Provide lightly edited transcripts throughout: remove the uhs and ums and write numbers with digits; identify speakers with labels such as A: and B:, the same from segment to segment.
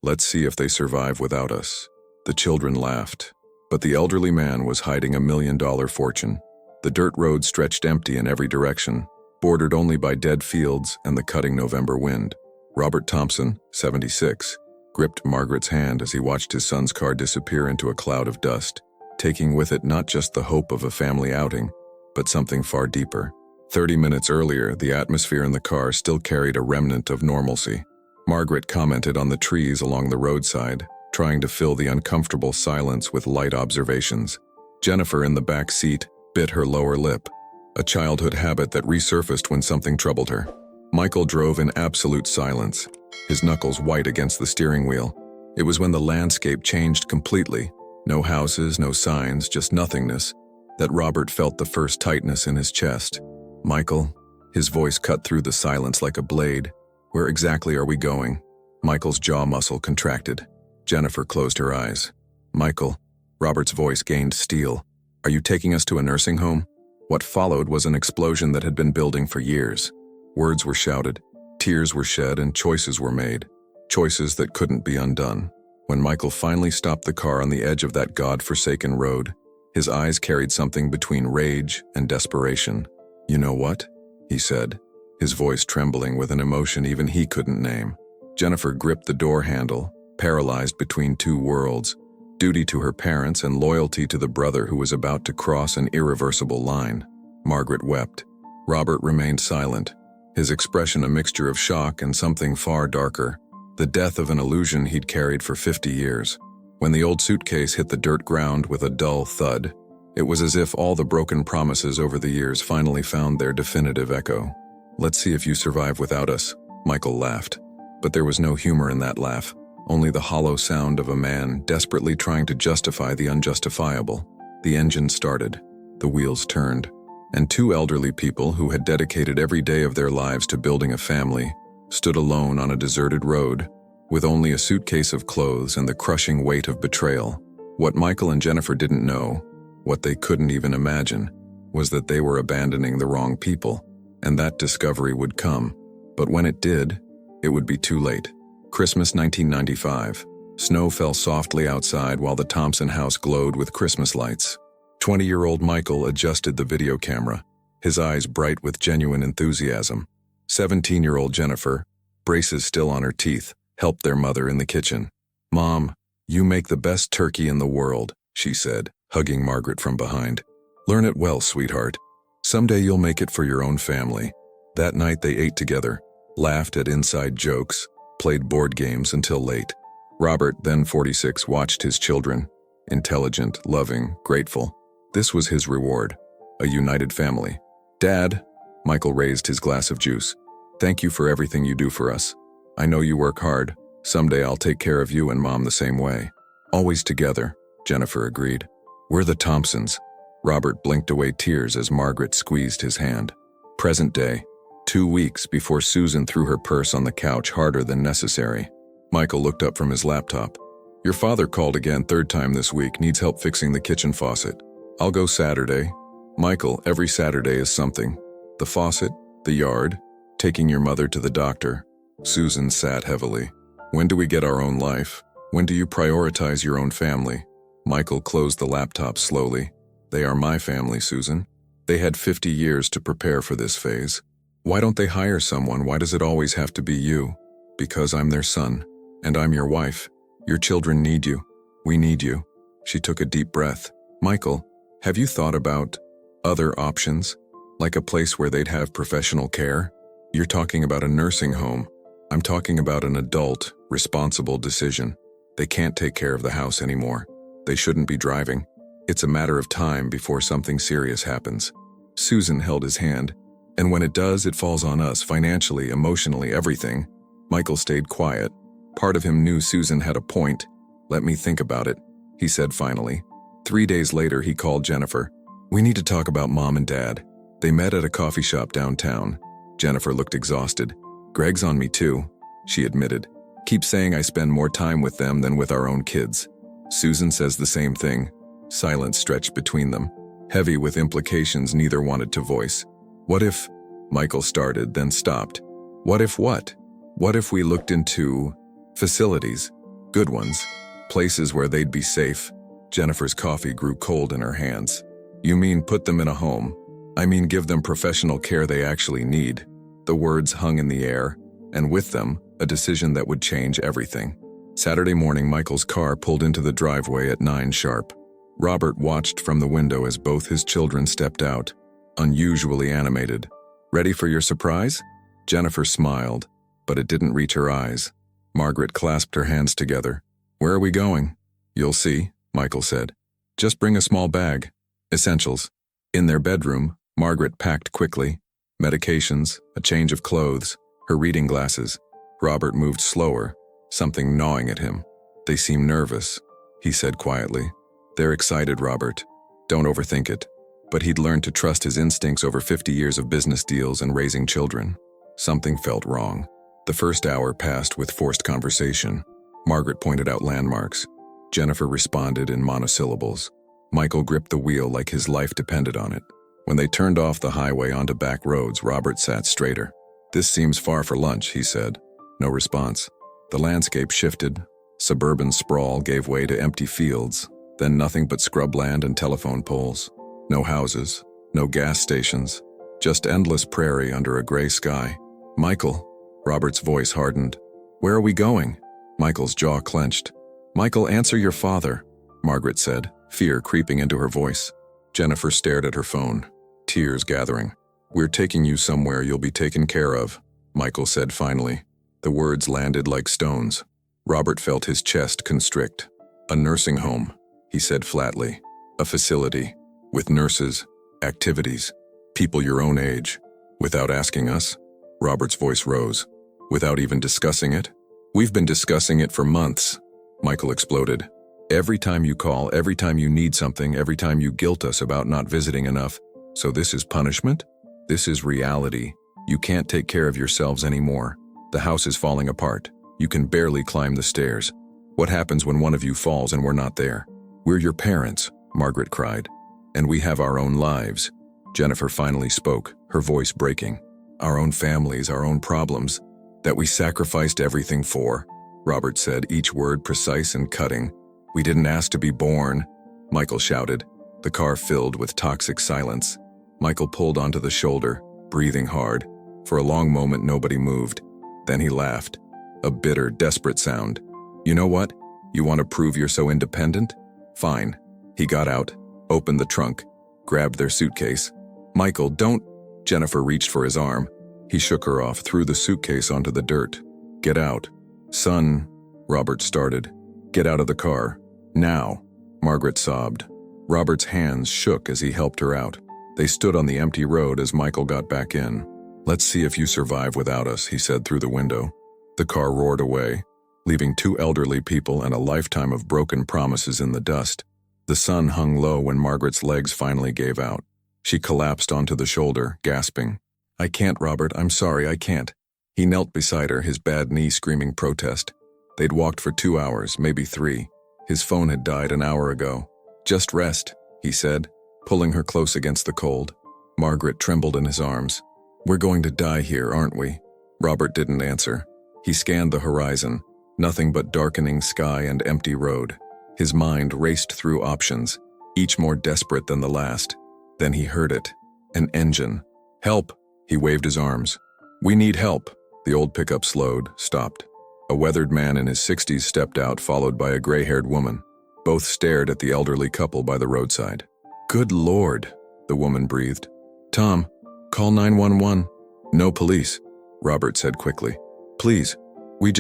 A: Let's see if they survive without us." The children laughed, but the elderly man was hiding $1 million fortune. The dirt road stretched empty in every direction, bordered only by dead fields and the cutting November wind. Robert Thompson, 76, gripped Margaret's hand as he watched his son's car disappear into a cloud of dust, taking with it not just the hope of a family outing, but something far deeper. 30 minutes earlier, the atmosphere in the car still carried a remnant of normalcy. Margaret commented on the trees along the roadside, trying to fill the uncomfortable silence with light observations. Jennifer, in the back seat, bit her lower lip, a childhood habit that resurfaced when something troubled her. Michael drove in absolute silence, his knuckles white against the steering wheel. It was when the landscape changed completely, no houses, no signs, just nothingness, that Robert felt the first tightness in his chest. "Michael," his voice cut through the silence like a blade. "Where exactly are we going?" Michael's jaw muscle contracted. Jennifer closed her eyes. "Michael," Robert's voice gained steel. "Are you taking us to a nursing home?" What followed was an explosion that had been building for years. Words were shouted, tears were shed, and choices were made. Choices that couldn't be undone. When Michael finally stopped the car on the edge of that God-forsaken road, his eyes carried something between rage and desperation. "You know what?" he said, his voice trembling with an emotion even he couldn't name. Jennifer gripped the door handle, paralyzed between two worlds, duty to her parents and loyalty to the brother who was about to cross an irreversible line. Margaret wept. Robert remained silent, his expression a mixture of shock and something far darker, the death of an illusion he'd carried for 50 years. When the old suitcase hit the dirt ground with a dull thud, it was as if all the broken promises over the years finally found their definitive echo. "Let's see if you survive without us," Michael laughed. But there was no humor in that laugh, only the hollow sound of a man desperately trying to justify the unjustifiable. The engine started, the wheels turned, and two elderly people who had dedicated every day of their lives to building a family stood alone on a deserted road, with only a suitcase of clothes and the crushing weight of betrayal. What Michael and Jennifer didn't know, what they couldn't even imagine, was that they were abandoning the wrong people, and that discovery would come. But when it did, it would be too late. Christmas 1995. Snow fell softly outside while the Thompson house glowed with Christmas lights. 20-year-old Michael adjusted the video camera, his eyes bright with genuine enthusiasm. 17-year-old Jennifer, braces still on her teeth, helped their mother in the kitchen. "Mom, you make the best turkey in the world," she said, hugging Margaret from behind. "Learn it well, sweetheart. Someday you'll make it for your own family." That night they ate together, laughed at inside jokes, played board games until late. Robert, then 46, watched his children, intelligent, loving, grateful. This was his reward, a united family. "Dad," Michael raised his glass of juice, "thank you for everything you do for us. I know you work hard. Someday I'll take care of you and Mom the same way." "Always together," Jennifer agreed. "We're the Thompsons." Robert blinked away tears as Margaret squeezed his hand. Present day, 2 weeks before Susan threw her purse on the couch harder than necessary. Michael looked up from his laptop. "Your father called again, 3rd time this week, needs help fixing the kitchen faucet. I'll go Saturday." "Michael, every Saturday is something. The faucet, the yard, taking your mother to the doctor." Susan sat heavily. "When do we get our own life? When do you prioritize your own family?" Michael closed the laptop slowly. "They are my family, Susan. They had 50 years to prepare for this phase. Why don't they hire someone? Why does it always have to be you?" "Because I'm their son, and I'm your wife. Your children need you. We need you." She took a deep breath. "Michael, have you thought about other options? Like a place where they'd have professional care? You're talking about a nursing home. I'm talking about an adult, responsible decision. They can't take care of the house anymore. They shouldn't be driving. It's a matter of time before something serious happens." Susan held his hand. "And when it does, it falls on us, financially, emotionally, everything." Michael stayed quiet. Part of him knew Susan had a point. "Let me think about it," he said finally. 3 days later, he called Jennifer. "We need to talk about Mom and Dad." They met at a coffee shop downtown. Jennifer looked exhausted. "Greg's on me too," she admitted. "Keep saying I spend more time with them than with our own kids." Susan says the same thing. Silence stretched between them, heavy with implications neither wanted to voice. "What if," Michael started, then stopped. "What if what? What if we looked into facilities? Good ones. Places where they'd be safe. Jennifer's coffee grew cold in her hands. You mean put them in a home? I mean give them professional care they actually need. The words hung in the air, and with them, a decision that would change everything. Saturday morning, Michael's car pulled into the driveway at 9 sharp. Robert watched from the window as both his children stepped out, unusually animated. Ready for your surprise? Jennifer smiled, but it didn't reach her eyes. Margaret clasped her hands together. Where are we going? You'll see, Michael said. Just bring a small bag. Essentials. In their bedroom, Margaret packed quickly. Medications, a change of clothes, her reading glasses. Robert moved slower, something gnawing at him. They seem nervous, he said quietly. They're excited, Robert. Don't overthink it. But he'd learned to trust his instincts over 50 years of business deals and raising children. Something felt wrong. The first hour passed with forced conversation. Margaret pointed out landmarks. Jennifer responded in monosyllables. Michael gripped the wheel like his life depended on it. When they turned off the highway onto back roads, Robert sat straighter. This seems far for lunch, he said. No response. The landscape shifted. Suburban sprawl gave way to empty fields, then nothing but scrubland and telephone poles. No houses, no gas stations, just endless prairie under a gray sky. Michael, Robert's voice hardened. Where are we going? Michael's jaw clenched. Michael, answer your father, Margaret said, fear creeping into her voice. Jennifer stared at her phone, tears gathering. We're taking you somewhere you'll be taken care of, Michael said finally. The words landed like stones. Robert felt his chest constrict. A nursing home, he said flatly. A facility, with nurses, activities, people your own age. Without asking us? Robert's voice rose. Without even discussing it? We've been discussing it for months, Michael exploded. Every time you call, every time you need something, every time you guilt us about not visiting enough. So this is punishment? This is reality. You can't take care of yourselves anymore. The house is falling apart. You can barely climb the stairs. What happens when one of you falls and we're not there? We're your parents, Margaret cried. And we have our own lives. Jennifer finally spoke, her voice breaking. Our own families, our own problems, that we sacrificed everything for, Robert said, each word precise and cutting. We didn't ask to be born, Michael shouted. The car filled with toxic silence. Michael pulled onto the shoulder, breathing hard. For a long moment, nobody moved. Then he laughed. A bitter, desperate sound. You know what? You want to prove you're so independent? Fine. He got out, opened the trunk, grabbed their suitcase. Michael, don't... Jennifer reached for his arm. He shook her off, threw the suitcase onto the dirt. Get out. Son, Robert started. Get out of the car. Now. Margaret sobbed. Robert's hands shook as he helped her out. They stood on the empty road as Michael got back in. Let's see if you survive without us, he said through the window. The car roared away, leaving 2 elderly people and a lifetime of broken promises in the dust. The sun hung low when Margaret's legs finally gave out. She collapsed onto the shoulder, gasping. I can't, Robert, I'm sorry, I can't. He knelt beside her, his bad knee screaming protest. They'd walked for 2 hours, maybe 3. His phone had died an hour ago. Just rest, he said, pulling her close against the cold. Margaret trembled in his arms. We're going to die here, aren't we? Robert didn't answer. He scanned the horizon, nothing but darkening sky and empty road. His mind raced through options, each more desperate than the last. Then he heard it. An engine. Help! He waved his arms. We need help. The old pickup slowed, stopped. A weathered man in his 60s stepped out, followed by a gray-haired woman. Both stared at the elderly couple by the roadside. Good Lord, the woman breathed. Tom, call 911. No police, Robert said quickly. Please, we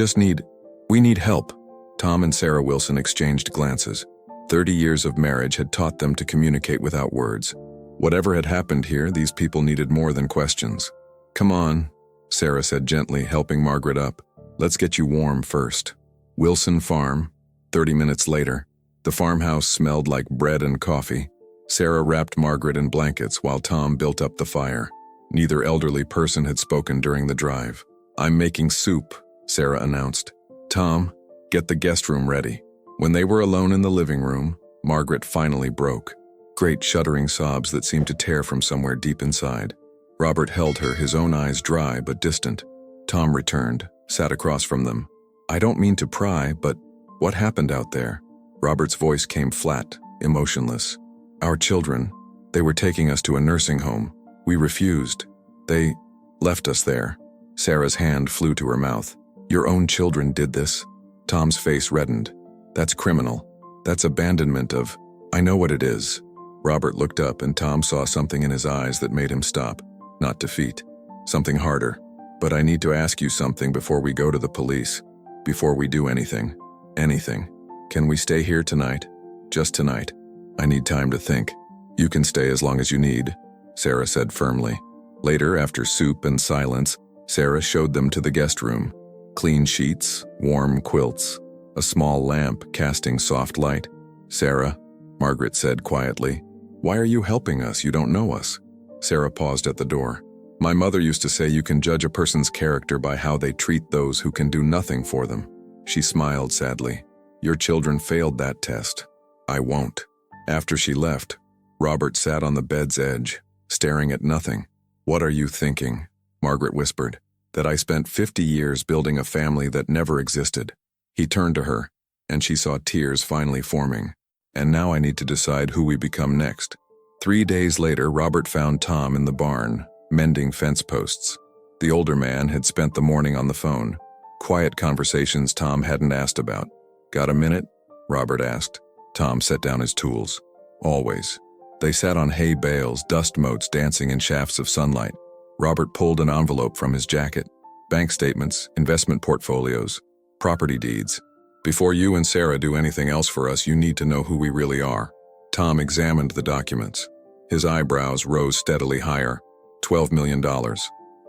A: need help. Tom and Sarah Wilson exchanged glances. 30 years of marriage had taught them to communicate without words. Whatever had happened here, these people needed more than questions. Come on, Sarah said gently, helping Margaret up. Let's get you warm first. Wilson Farm. 30 minutes later, the farmhouse smelled like bread and coffee. Sarah wrapped Margaret in blankets while Tom built up the fire. Neither elderly person had spoken during the drive. I'm making soup, Sarah announced. Tom, get the guest room ready. When they were alone in the living room, Margaret finally broke. Great shuddering sobs that seemed to tear from somewhere deep inside. Robert held her, his own eyes dry but distant. Tom returned, sat across from them. I don't mean to pry, but What happened out there? Robert's voice came flat, emotionless. Our children, they were taking us to a nursing home. We refused. They left us there. Sarah's hand flew to her mouth. Your own children did this? Tom's face reddened. That's criminal. That's abandonment of... I know what it is. Robert looked up and Tom saw something in his eyes that made him stop. Not defeat. Something harder. But I need to ask you something before we go to the police. Before we do anything. Anything. Can we stay here tonight? Just tonight. I need time to think. You can stay as long as you need, Sarah said firmly. Later, after soup and silence, Sarah showed them to the guest room. Clean sheets, warm quilts, a small lamp casting soft light. Sarah, Margaret said quietly, why are you helping us? You don't know us. Sarah paused at the door. My mother used to say you can judge a person's character by how they treat those who can do nothing for them. She smiled sadly. Your children failed that test. I won't. After she left, Robert sat on the bed's edge, staring at nothing. What are you thinking? Margaret whispered. That I spent 50 years building a family that never existed. He turned to her, and she saw tears finally forming. And now I need to decide who we become next. 3 days later, Robert found Tom in the barn, mending fence posts. The older man had spent the morning on the phone. Quiet conversations Tom hadn't asked about. Got a minute? Robert asked. Tom set down his tools. Always. They sat on hay bales, dust motes dancing in shafts of sunlight. Robert pulled an envelope from his jacket. Bank statements, investment portfolios, property deeds. Before you and Sarah do anything else for us, you need to know who we really are. Tom examined the documents. His eyebrows rose steadily higher. $12 million.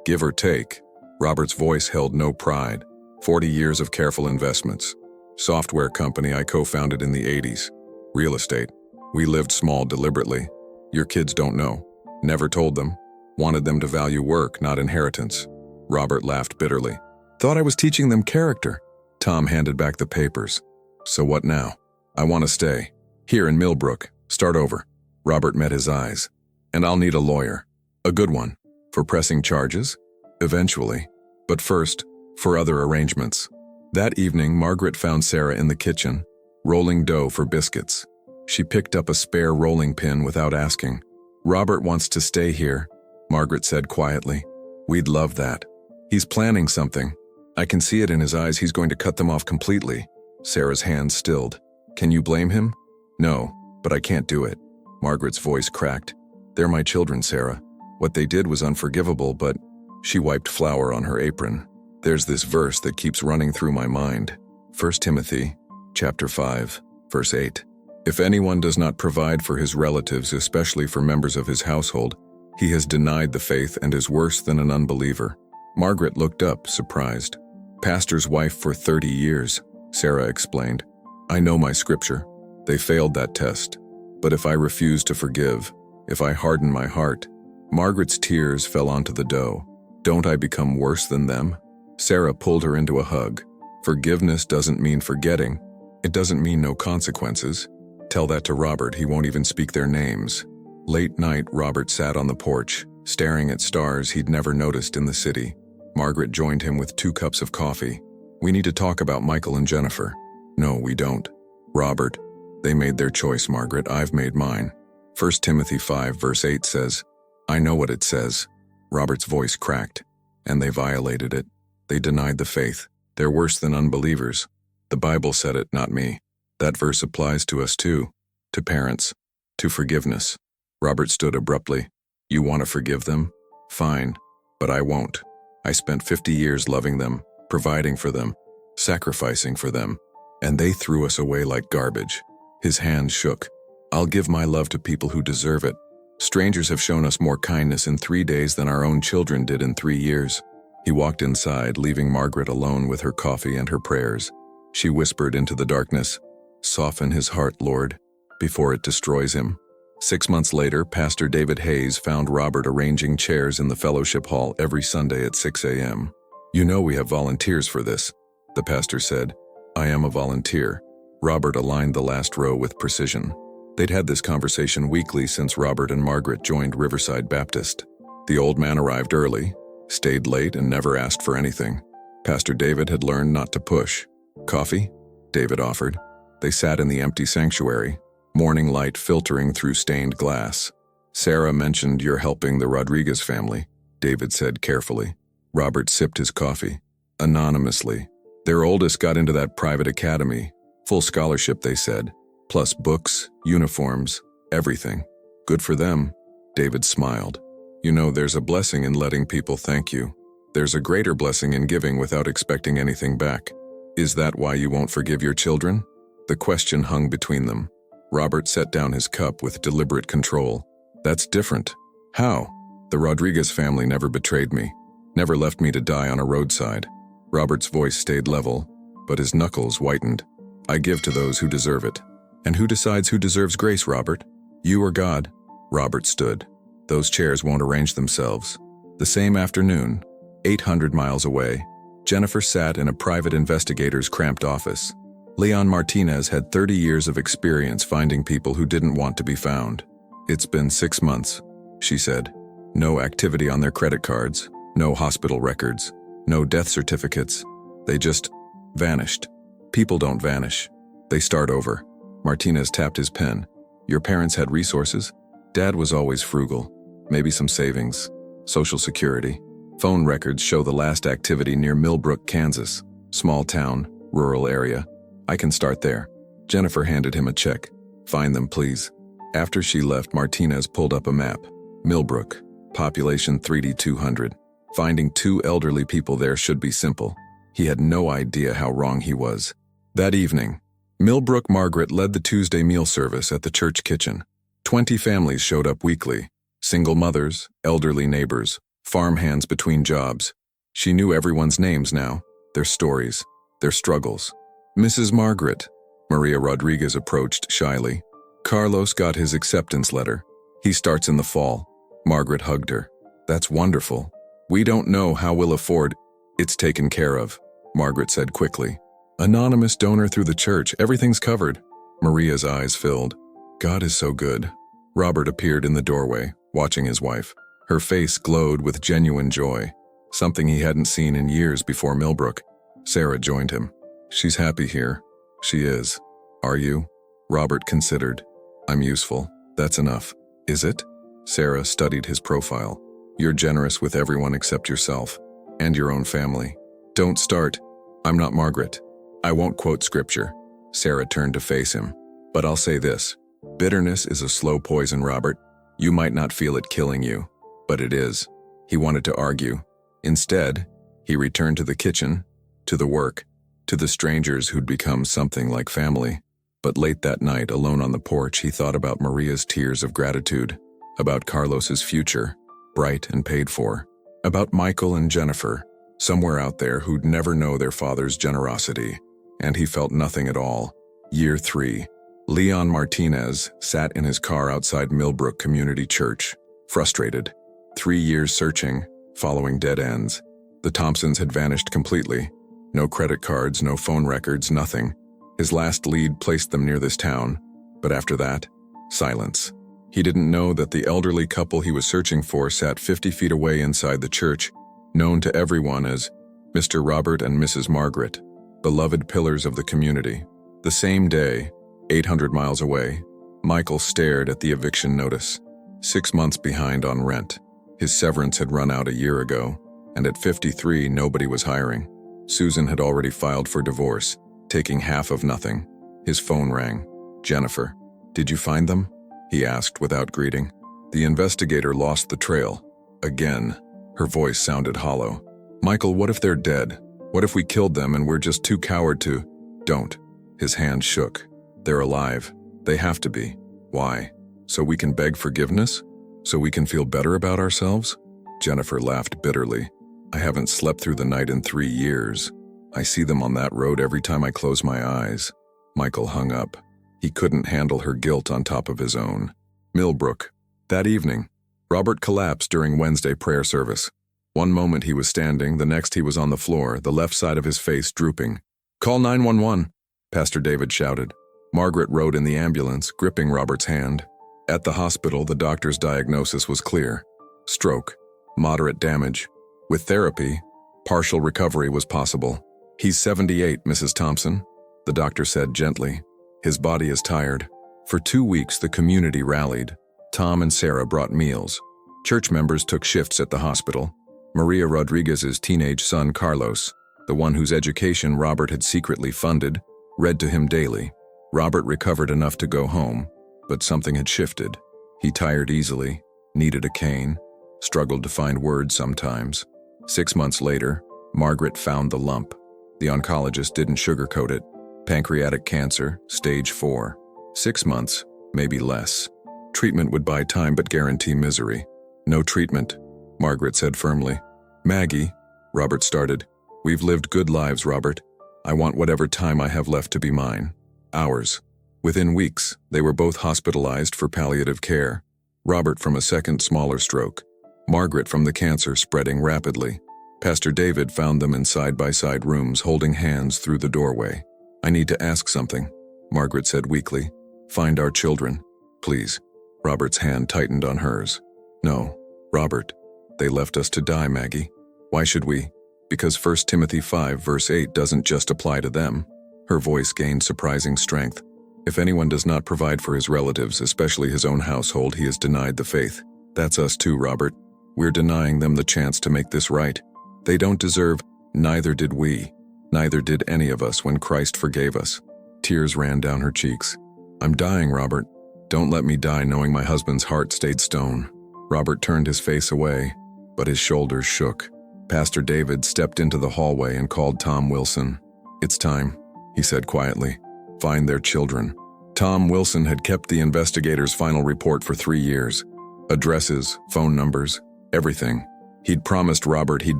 A: Give or take. Robert's voice held no pride. 40 years of careful investments. Software company I co-founded in the 80s. Real estate. We lived small deliberately. Your kids don't know. Never told them. Wanted them to value work, not inheritance. Robert laughed bitterly. Thought I was teaching them character. Tom handed back the papers. So what now? I want to stay. Here in Millbrook. Start over. Robert met his eyes. And I'll need a lawyer. A good one. For pressing charges? Eventually. But first, for other arrangements. That evening, Margaret found Sarah in the kitchen, rolling dough for biscuits. She picked up a spare rolling pin without asking. Robert wants to stay here, Margaret said quietly. We'd love that. He's planning something. I can see it in his eyes. He's going to cut them off completely. Sarah's hands stilled. Can you blame him? No, but I can't do it. Margaret's voice cracked. They're my children, Sarah. What they did was unforgivable, but... She wiped flour on her apron. There's this verse that keeps running through my mind. 1 Timothy, chapter 5, verse 8. If anyone does not provide for his relatives, especially for members of his household, he has denied the faith and is worse than an unbeliever. Margaret looked up, surprised. Pastor's wife for 30 years, Sarah explained. I know my scripture. They failed that test. But if I refuse to forgive, if I harden my heart, Margaret's tears fell onto the dough. Don't I become worse than them? Sarah pulled her into a hug. Forgiveness doesn't mean forgetting. It doesn't mean no consequences. Tell that to Robert, he won't even speak their names. Late night, Robert sat on the porch, staring at stars he'd never noticed in the city. Margaret joined him with 2 cups of coffee. We need to talk about Michael and Jennifer. No, we don't. Robert, they made their choice, Margaret. I've made mine. 1 Timothy 5 verse 8 says, I know what it says. Robert's voice cracked. And they violated it. They denied the faith. They're worse than unbelievers. The Bible said it, not me. That verse applies to us too. To parents. To forgiveness. Robert stood abruptly. You want to forgive them? Fine. But I won't. I spent 50 years loving them, providing for them, sacrificing for them, and they threw us away like garbage. His hands shook. I'll give my love to people who deserve it. Strangers have shown us more kindness in 3 days than our own children did in 3 years. He walked inside, leaving Margaret alone with her coffee and her prayers. She whispered into the darkness, Soften his heart, Lord, before it destroys him. 6 months later, Pastor David Hayes found Robert arranging chairs in the fellowship hall every Sunday at 6 a.m. You know we have volunteers for this, the pastor said. I am a volunteer. Robert aligned the last row with precision. They'd had this conversation weekly since Robert and Margaret joined Riverside Baptist. The old man arrived early, stayed late, and never asked for anything. Pastor David had learned not to push. Coffee? David offered. They sat in the empty sanctuary, morning light filtering through stained glass. Sarah mentioned you're helping the Rodriguez family, David said carefully. Robert sipped his coffee. Anonymously. Their oldest got into that private academy. Full scholarship, they said. Plus books, uniforms, everything. Good for them. David smiled. You know, there's a blessing in letting people thank you. There's a greater blessing in giving without expecting anything back. Is that why you won't forgive your children? The question hung between them. Robert set down his cup with deliberate control. That's different. How? The Rodriguez family never betrayed me. Never left me to die on a roadside. Robert's voice stayed level, but his knuckles whitened. I give to those who deserve it. And who decides who deserves grace, Robert? You or God? Robert stood. Those chairs won't arrange themselves. The same afternoon, 800 miles away, Jennifer sat in a private investigator's cramped office. Leon Martinez had 30 years of experience finding people who didn't want to be found. It's been 6 months, she said. No activity on their credit cards, no hospital records, no death certificates. They just vanished. People don't vanish. They start over. Martinez tapped his pen. Your parents had resources? Dad was always frugal. Maybe some savings. Social Security. Phone records show the last activity near Millbrook, Kansas. Small town, rural area. I can start there. Jennifer handed him a check. Find them, please. After she left, Martinez pulled up a map. Millbrook, population 3,200. Finding 2 elderly people there should be simple. He had no idea how wrong he was. That evening, Millbrook Margaret led the Tuesday meal service at the church kitchen. 20 families showed up weekly. Single mothers, elderly neighbors, farmhands between jobs. She knew everyone's names now, their stories, their struggles. Mrs. Margaret, Maria Rodriguez approached shyly. Carlos got his acceptance letter. He starts in the fall. Margaret hugged her. That's wonderful. We don't know how we'll afford. It's taken care of, Margaret said quickly. Anonymous donor through the church, everything's covered. Maria's eyes filled. God is so good. Robert appeared in the doorway, watching his wife. Her face glowed with genuine joy, something he hadn't seen in years before Millbrook. Sarah joined him. She's happy here. She is. Are you? Robert considered. I'm useful. That's enough. Is it? Sarah studied his profile. You're generous with everyone except yourself, and your own family. Don't start. I'm not Margaret. I won't quote scripture. Sarah turned to face him. But I'll say this. Bitterness is a slow poison, Robert. You might not feel it killing you, but it is. He wanted to argue. Instead, he returned to the kitchen, to the work, to the strangers who'd become something like family. But late that night, alone on the porch, he thought about Maria's tears of gratitude, about Carlos's future, bright and paid for, about Michael and Jennifer, somewhere out there who'd never know their father's generosity. And he felt nothing at all. Year 3. Leon Martinez sat in his car outside Millbrook Community Church, frustrated. 3 years searching, following dead ends. The Thompsons had vanished completely. No credit cards, no phone records, nothing. His last lead placed them near this town, but after that, silence. He didn't know that the elderly couple he was searching for sat 50 feet away inside the church, known to everyone as Mr. Robert and Mrs. Margaret, beloved pillars of the community. The same day, 800 miles away, Michael stared at the eviction notice. 6 months behind on rent. His severance had run out a year ago, and at 53, nobody was hiring. Susan had already filed for divorce, taking half of nothing. His phone rang. Jennifer, did you find them? He asked without greeting. The investigator lost the trail. Again. Her voice sounded hollow. Michael, what if they're dead? What if we killed them and we're just too coward to? Don't. His hand shook. They're alive. They have to be. Why? So we can beg forgiveness? So we can feel better about ourselves? Jennifer laughed bitterly. I haven't slept through the night in 3 years. I see them on that road every time I close my eyes. Michael hung up. He couldn't handle her guilt on top of his own. Millbrook. That evening, Robert collapsed during Wednesday prayer service. One moment he was standing, the next he was on the floor, the left side of his face drooping. Call 911, Pastor David shouted. Margaret rode in the ambulance, gripping Robert's hand. At the hospital, the doctor's diagnosis was clear. Stroke. Moderate damage. With therapy, partial recovery was possible. He's 78, Mrs. Thompson. the doctor said gently. His body is tired. For 2 weeks, the community rallied. Tom and Sarah brought meals. Church members took shifts at the hospital. Maria Rodriguez's teenage son, Carlos, the one whose education Robert had secretly funded, read to him daily. Robert recovered enough to go home, but something had shifted. He tired easily, needed a cane, struggled to find words sometimes. 6 months later, Margaret found the lump. The oncologist didn't sugarcoat it. Pancreatic cancer, stage 4. 6 months, maybe less. Treatment would buy time but guarantee misery. No treatment, Margaret said firmly. Maggie, Robert started. We've lived good lives, Robert. I want whatever time I have left to be mine. Ours. Within weeks, they were both hospitalized for palliative care. Robert from a second smaller stroke. Margaret from the cancer spreading rapidly. Pastor David found them in side-by-side rooms holding hands through the doorway. I need to ask something, Margaret said weakly. Find our children, please. Robert's hand tightened on hers. No, Robert. They left us to die, Maggie. Why should we? Because 1 Timothy 5 verse 8 doesn't just apply to them. Her voice gained surprising strength. If anyone does not provide for his relatives, especially his own household, he is denied the faith. That's us too, Robert. We're denying them the chance to make this right. They don't deserve, neither did we. Neither did any of us when Christ forgave us. Tears ran down her cheeks. I'm dying, Robert. Don't let me die knowing my husband's heart stayed stone. Robert turned his face away, but his shoulders shook. Pastor David stepped into the hallway and called Tom Wilson. It's time, he said quietly. Find their children. Tom Wilson had kept the investigator's final report for 3 years. Addresses, phone numbers, everything. He'd promised Robert he'd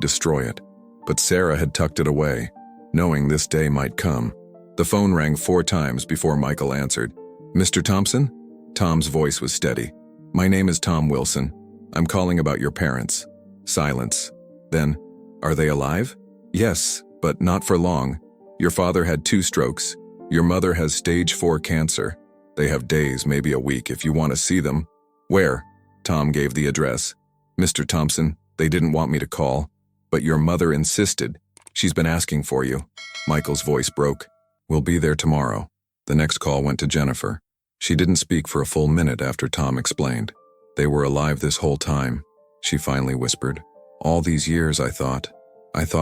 A: destroy it. But Sarah had tucked it away, knowing this day might come. The phone rang 4 times before Michael answered. Mr. Thompson? Tom's voice was steady. My name is Tom Wilson. I'm calling about your parents. Silence. Then, are they alive? Yes, but not for long. Your father had 2 strokes. Your mother has stage 4 cancer. They have days, maybe a week, if you want to see them. Where? Tom gave the address. Mr. Thompson, they didn't want me to call, but your mother insisted. She's been asking for you. Michael's voice broke. We'll be there tomorrow. The next call went to Jennifer. She didn't speak for a full minute after Tom explained. They were alive this whole time, she finally whispered. All these years, I thought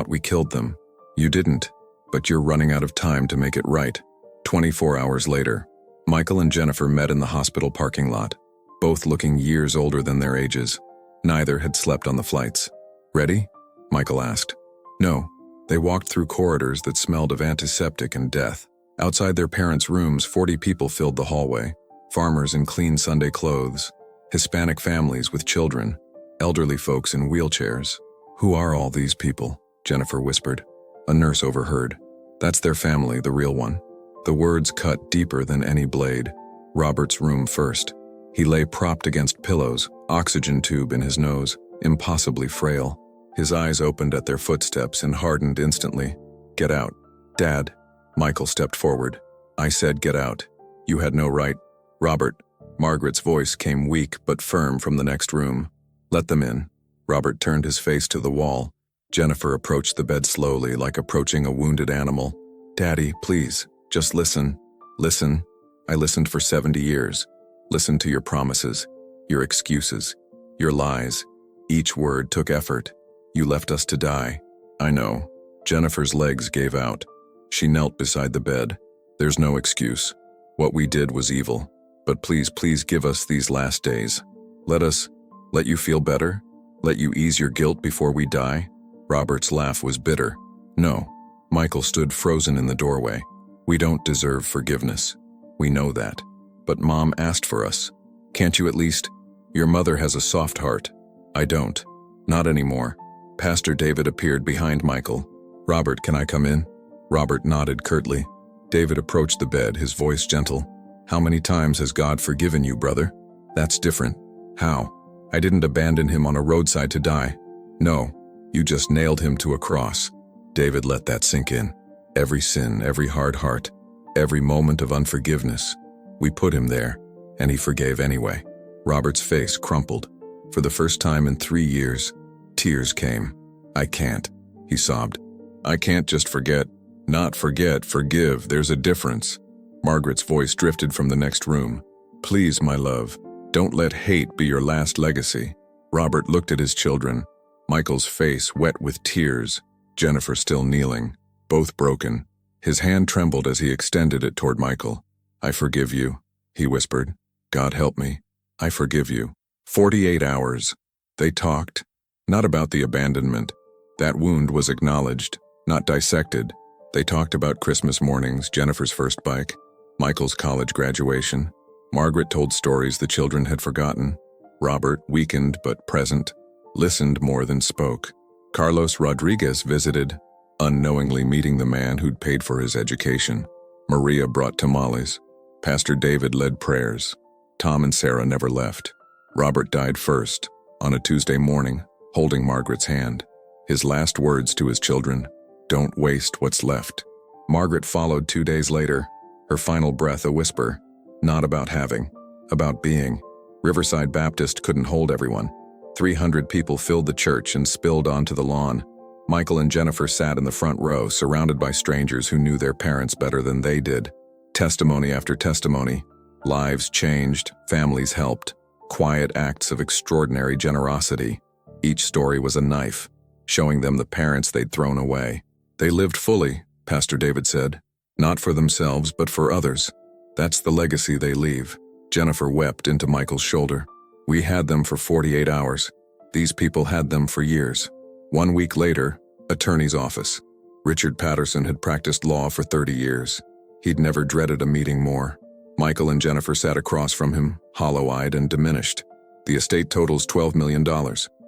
A: we killed them. You didn't, but you're running out of time to make it right. 24 hours later, Michael and Jennifer met in the hospital parking lot, both looking years older than their ages. Neither had slept on the flights. Ready? Michael asked. No. They walked through corridors that smelled of antiseptic and death. Outside their parents' rooms, 40 people filled the hallway. Farmers in clean Sunday clothes, Hispanic families with children, elderly folks in wheelchairs. Who are all these people? Jennifer whispered. A nurse overheard. That's their family, the real one. The words cut deeper than any blade. Robert's room first. He lay propped against pillows, oxygen tube in his nose, impossibly frail. His eyes opened at their footsteps and hardened instantly. Get out. Dad. Michael stepped forward. I said get out. You had no right. Robert. Margaret's voice came weak but firm from the next room. Let them in. Robert turned his face to the wall. Jennifer approached the bed slowly, like approaching a wounded animal. Daddy, please, just listen. Listen. I listened for 70 years. Listen to your promises, your excuses, your lies. Each word took effort. You left us to die. I know. Jennifer's legs gave out. She knelt beside the bed. There's no excuse. What we did was evil. But please give us these last days. Let you feel better? Let you ease your guilt before we die? Robert's laugh was bitter. No. Michael stood frozen in the doorway. We don't deserve forgiveness. We know that. But Mom asked for us. Can't you at least? Your mother has a soft heart. I don't. Not anymore. Pastor David appeared behind Michael. Robert, can I come in? Robert nodded curtly. David approached the bed, his voice gentle. How many times has God forgiven you, brother? That's different. How? I didn't abandon him on a roadside to die. No, you just nailed him to a cross. David let that sink in. Every sin, every hard heart, every moment of unforgiveness. We put him there, and he forgave anyway. Robert's face crumpled. For the first time in 3 years, tears came. I can't, he sobbed. I can't just forget. Not forget, forgive, there's a difference. Margaret's voice drifted from the next room. Please, my love, don't let hate be your last legacy. Robert looked at his children, Michael's face wet with tears, Jennifer still kneeling, both broken. His hand trembled as he extended it toward Michael. I forgive you, he whispered. God help me. I forgive you. 48 hours. They talked, not about the abandonment. That wound was acknowledged, not dissected. They talked about Christmas mornings, Jennifer's first bike, Michael's college graduation. Margaret told stories the children had forgotten. Robert, weakened but present, listened more than spoke. Carlos Rodriguez visited, unknowingly meeting the man who'd paid for his education. Maria brought tamales. Pastor David led prayers. Tom and Sarah never left. Robert died first, on a Tuesday morning, holding Margaret's hand. His last words to his children, don't waste what's left. Margaret followed 2 days later, her final breath a whisper, not about having, about being. Riverside Baptist couldn't hold everyone. 300 people filled the church and spilled onto the lawn. Michael and Jennifer sat in the front row, surrounded by strangers who knew their parents better than they did. Testimony after testimony. Lives changed, families helped. Quiet acts of extraordinary generosity. Each story was a knife, showing them the parents they'd thrown away. They lived fully, Pastor David said. Not for themselves, but for others. That's the legacy they leave. Jennifer wept into Michael's shoulder. We had them for 48 hours. These people had them for years. 1 week later, attorney's office. Richard Patterson had practiced law for 30 years. He'd never dreaded a meeting more. Michael and Jennifer sat across from him, hollow-eyed and diminished. The estate totals $12 million,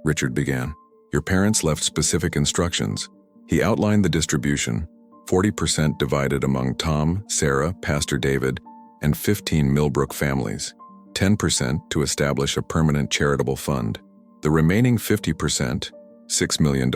A: Richard began. Your parents left specific instructions. He outlined the distribution, 40% divided among Tom, Sarah, Pastor David, and 15 Millbrook families, 10% to establish a permanent charitable fund. The remaining 50%, $6 million,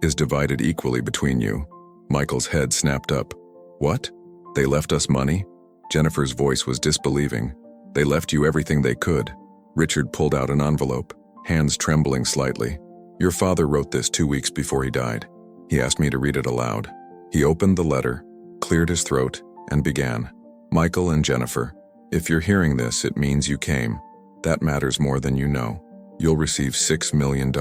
A: is divided equally between you. Michael's head snapped up. What? They left us money? Jennifer's voice was disbelieving. They left you everything they could. Richard pulled out an envelope, hands trembling slightly. Your father wrote this 2 weeks before he died. He asked me to read it aloud. He opened the letter, cleared his throat, and began. Michael and Jennifer, if you're hearing this, it means you came. That matters more than you know. You'll receive $6 million.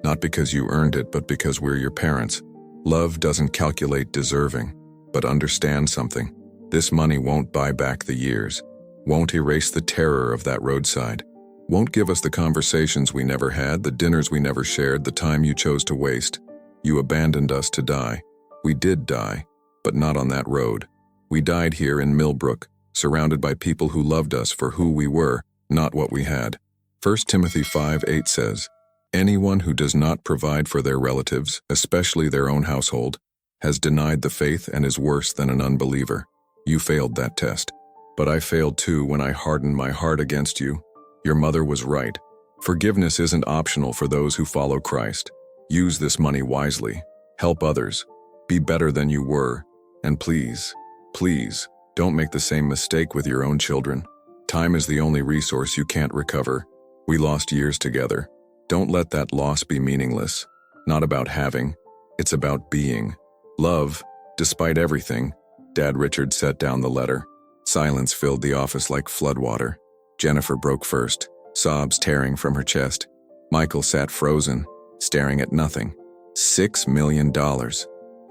A: Not because you earned it, but because we're your parents. Love doesn't calculate deserving, but understand something. This money won't buy back the years, won't erase the terror of that roadside, won't give us the conversations we never had, the dinners we never shared, the time you chose to waste. You abandoned us to die. We did die, but not on that road. We died here in Millbrook, surrounded by people who loved us for who we were, not what we had. 1 Timothy 5:8 says, anyone who does not provide for their relatives, especially their own household, has denied the faith and is worse than an unbeliever. You failed that test. But I failed too when I hardened my heart against you. Your mother was right. Forgiveness isn't optional for those who follow Christ. Use this money wisely. Help others. Be better than you were. And please, please, don't make the same mistake with your own children. Time is the only resource you can't recover. We lost years together. Don't let that loss be meaningless. Not about having. It's about being. Love, despite everything. Dad Richard set down the letter. Silence filled the office like floodwater. Jennifer broke first, sobs tearing from her chest. Michael sat frozen, staring at nothing. $6 million,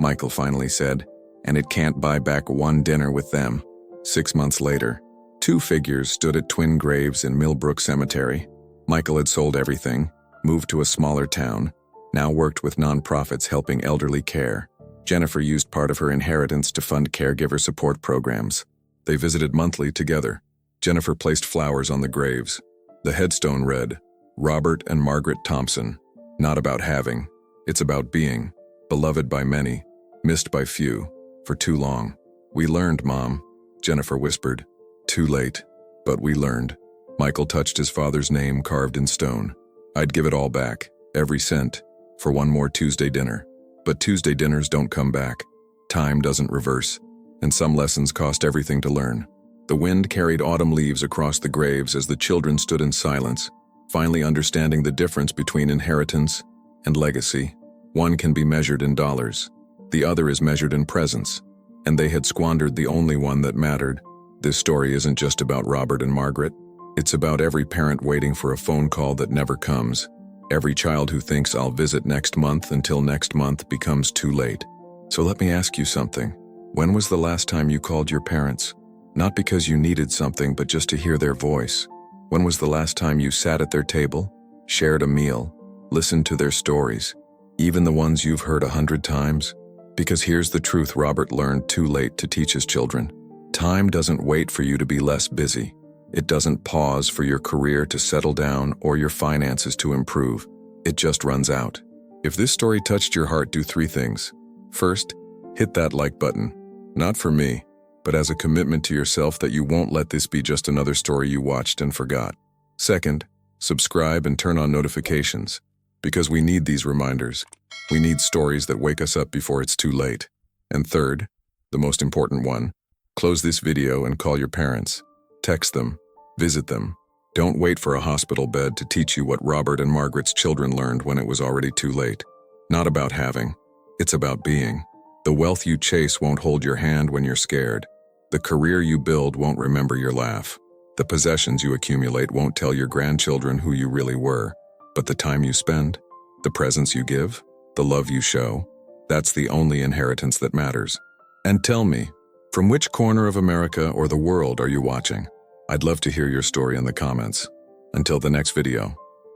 A: Michael finally said, and it can't buy back one dinner with them. 6 months later, 2 figures stood at twin graves in Millbrook Cemetery. Michael had sold everything, moved to a smaller town, now worked with nonprofits helping elderly care. Jennifer used part of her inheritance to fund caregiver support programs. They visited monthly together. Jennifer placed flowers on the graves. The headstone read, Robert and Margaret Thompson. Not about having, it's about being. Beloved by many, missed by few, for too long. We learned, Mom, Jennifer whispered. Too late, but we learned. Michael touched his father's name carved in stone. I'd give it all back, every cent, for one more Tuesday dinner. But Tuesday dinners don't come back. Time doesn't reverse, and some lessons cost everything to learn. The wind carried autumn leaves across the graves as the children stood in silence, finally understanding the difference between inheritance and legacy. One can be measured in dollars, The other is measured in presence, and they had squandered the only one that mattered. This story isn't just about Robert and Margaret. It's about every parent waiting for a phone call that never comes. Every child who thinks I'll visit next month until next month becomes too late. So let me ask you something. When was the last time you called your parents? Not because you needed something, but just to hear their voice. When was the last time you sat at their table, shared a meal, listened to their stories, even the ones you've heard 100 times? Because here's the truth Robert learned too late to teach his children. Time doesn't wait for you to be less busy. It doesn't pause for your career to settle down or your finances to improve. It just runs out. If this story touched your heart, do 3 things. First, hit that like button. Not for me, but as a commitment to yourself that you won't let this be just another story you watched and forgot. Second, subscribe and turn on notifications, because we need these reminders. We need stories that wake us up before it's too late. And third, the most important one, close this video and call your parents. Text them, visit them. Don't wait for a hospital bed to teach you what Robert and Margaret's children learned when it was already too late. Not about having, it's about being. The wealth you chase won't hold your hand when you're scared. The career you build won't remember your laugh. The possessions you accumulate won't tell your grandchildren who you really were. But the time you spend, the presents you give, the love you show, that's the only inheritance that matters. And tell me, from which corner of America or the world are you watching? I'd love to hear your story in the comments. Until the next video.